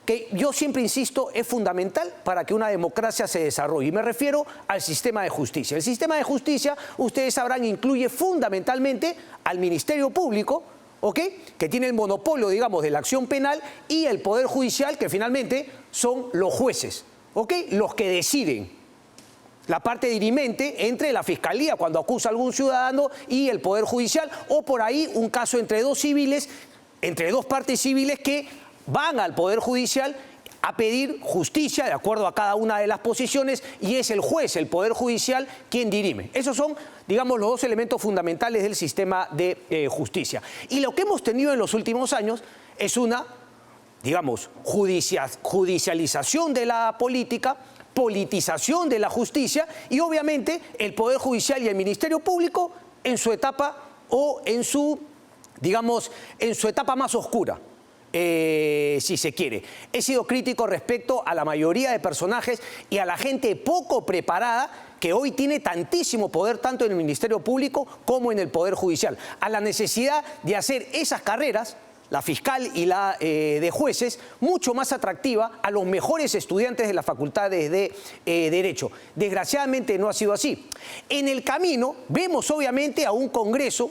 que yo siempre insisto es fundamental para que una democracia se desarrolle. Y me refiero al sistema de justicia. El sistema de justicia, ustedes sabrán, incluye fundamentalmente al Ministerio Público, ¿ok?, que tiene el monopolio, digamos, de la acción penal, y el Poder Judicial, que finalmente son los jueces, ¿ok?, los que deciden. La parte dirimente entre la Fiscalía cuando acusa a algún ciudadano y el Poder Judicial, o por ahí un caso entre dos civiles, entre dos partes civiles que van al Poder Judicial a pedir justicia de acuerdo a cada una de las posiciones, y es el juez, el Poder Judicial, quien dirime. Esos son, digamos, los dos elementos fundamentales del sistema de justicia. Y lo que hemos tenido en los últimos años es una, digamos, judicialización de la política, politización de la justicia, y obviamente el Poder Judicial y el Ministerio Público en su etapa, o en su, digamos, en su etapa más oscura. Si se quiere. He sido crítico respecto a la mayoría de personajes y a la gente poco preparada que hoy tiene tantísimo poder tanto en el Ministerio Público como en el Poder Judicial. A la necesidad de hacer esas carreras, la fiscal y la de jueces, mucho más atractiva a los mejores estudiantes de las facultades de Derecho. Desgraciadamente no ha sido así. En el camino vemos obviamente a un Congreso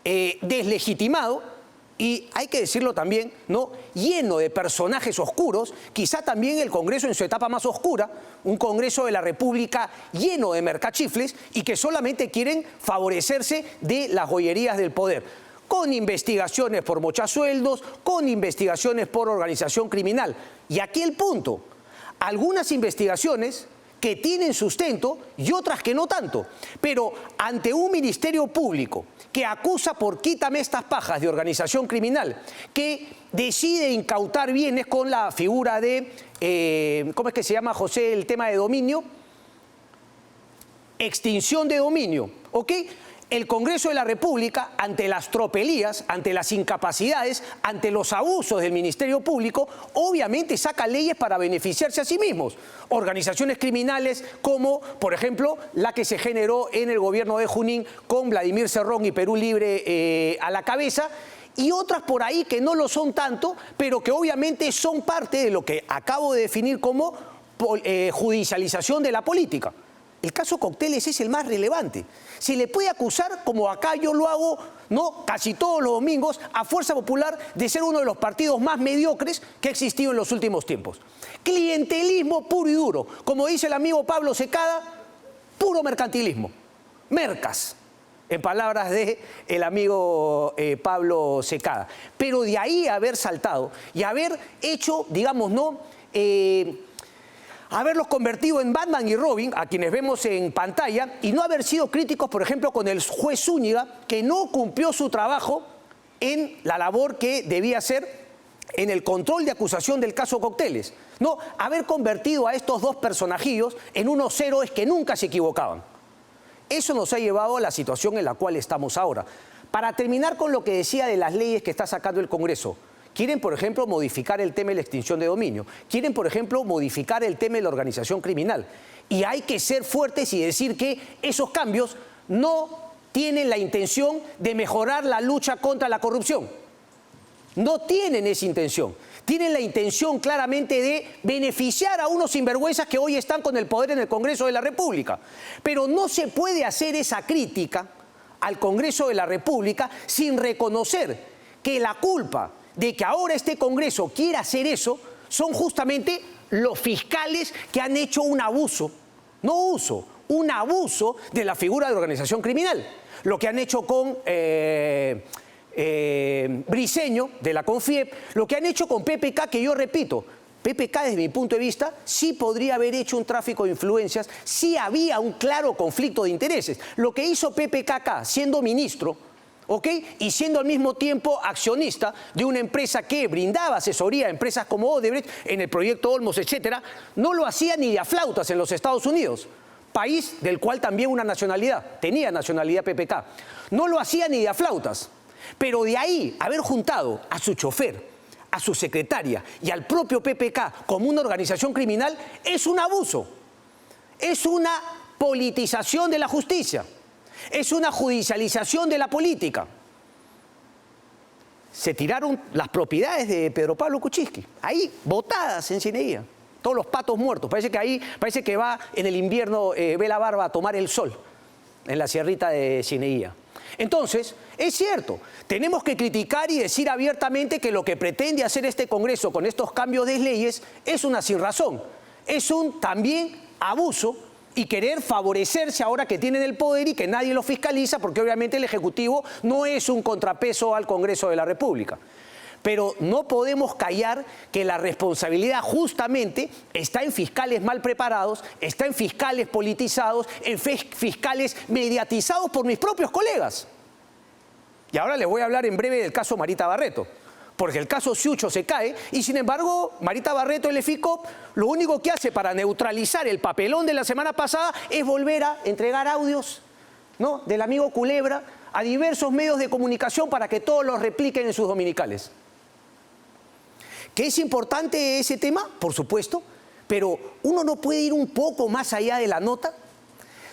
deslegitimado, y hay que decirlo también, ¿no?, lleno de personajes oscuros, quizá también el Congreso en su etapa más oscura, un Congreso de la República lleno de mercachifles y que solamente quieren favorecerse de las joyerías del poder, con investigaciones por mochasueldos, con investigaciones por organización criminal. Y aquí el punto, algunas investigaciones que tienen sustento y otras que no tanto, pero ante un Ministerio Público que acusa por quítame estas pajas de organización criminal, que decide incautar bienes con la figura de, ¿cómo es que se llama, José, el tema de dominio? Extinción de dominio, ¿ok? El Congreso de la República, ante las tropelías, ante las incapacidades, ante los abusos del Ministerio Público, obviamente saca leyes para beneficiarse a sí mismos. Organizaciones criminales como, por ejemplo, la que se generó en el gobierno de Junín con Vladimir Cerrón y Perú Libre a la cabeza, y otras por ahí que no lo son tanto, pero que obviamente son parte de lo que acabo de definir como judicialización de la política. El caso Cocteles es el más relevante. Se le puede acusar, como acá yo lo hago, ¿no?, casi todos los domingos, a Fuerza Popular, de ser uno de los partidos más mediocres que ha existido en los últimos tiempos. Clientelismo puro y duro. Como dice el amigo Pablo Secada, puro mercantilismo. Mercas, en palabras del amigo Pablo Secada. Pero de ahí haber saltado y haber hecho, digamos, ¿no?, haberlos convertido en Batman y Robin, a quienes vemos en pantalla, y no haber sido críticos, por ejemplo, con el juez Zúñiga, que no cumplió su trabajo en la labor que debía hacer en el control de acusación del caso Cocteles. No, haber convertido a estos dos personajillos en unos héroes que nunca se equivocaban. Eso nos ha llevado a la situación en la cual estamos ahora. Para terminar con lo que decía de las leyes que está sacando el Congreso, quieren, por ejemplo, modificar el tema de la extinción de dominio. Quieren, por ejemplo, modificar el tema de la organización criminal. Y hay que ser fuertes y decir que esos cambios no tienen la intención de mejorar la lucha contra la corrupción. No tienen esa intención. Tienen la intención claramente de beneficiar a unos sinvergüenzas que hoy están con el poder en el Congreso de la República. Pero no se puede hacer esa crítica al Congreso de la República sin reconocer que la culpa de que ahora este Congreso quiera hacer eso son justamente los fiscales que han hecho un abuso, un abuso de la figura de organización criminal. Lo que han hecho con Briceño, de la CONFIEP, lo que han hecho con PPK, que yo repito, PPK desde mi punto de vista sí podría haber hecho un tráfico de influencias, sí había un claro conflicto de intereses. Lo que hizo PPK acá, siendo ministro, ¿ok?, y siendo al mismo tiempo accionista de una empresa que brindaba asesoría a empresas como Odebrecht en el proyecto Olmos, etcétera, no lo hacía ni de a flautas en los Estados Unidos, país del cual también tenía nacionalidad PPK. No lo hacía ni de a flautas, pero de ahí haber juntado a su chofer, a su secretaria y al propio PPK como una organización criminal es un abuso, es una politización de la justicia. Es una judicialización de la política. se tiraron las propiedades de Pedro Pablo Kuczynski, ahí botadas en Cieneguilla, todos los patos muertos. Parece que va en el invierno, ve la barba a tomar el sol en la sierrita de Cieneguilla. Entonces, es cierto, tenemos que criticar y decir abiertamente que lo que pretende hacer este Congreso con estos cambios de leyes es una sinrazón, es un también abuso y querer favorecerse ahora que tienen el poder y que nadie lo fiscaliza, porque obviamente el Ejecutivo no es un contrapeso al Congreso de la República. Pero no podemos callar que la responsabilidad justamente está en fiscales mal preparados, está en fiscales politizados, en fiscales mediatizados por mis propios colegas. Y ahora les voy a hablar en breve del caso Marita Barreto, porque el caso Ciucho se cae y sin embargo Marita Barreto, el EFICOP, lo único que hace para neutralizar el papelón de la semana pasada es volver a entregar audios, ¿no?, del amigo Culebra a diversos medios de comunicación para que todos los repliquen en sus dominicales. ¿Que es importante ese tema? Por supuesto, pero uno no puede ir un poco más allá de la nota.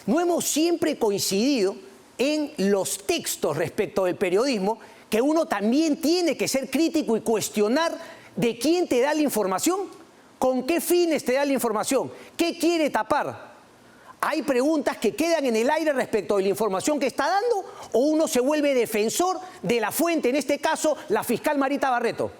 No hemos siempre coincidido en los textos respecto del periodismo, que uno también tiene que ser crítico y cuestionar de quién te da la información, con qué fines te da la información, qué quiere tapar. Hay preguntas que quedan en el aire respecto de la información que está dando, o uno se vuelve defensor de la fuente, en este caso, la fiscal Marita Barreto.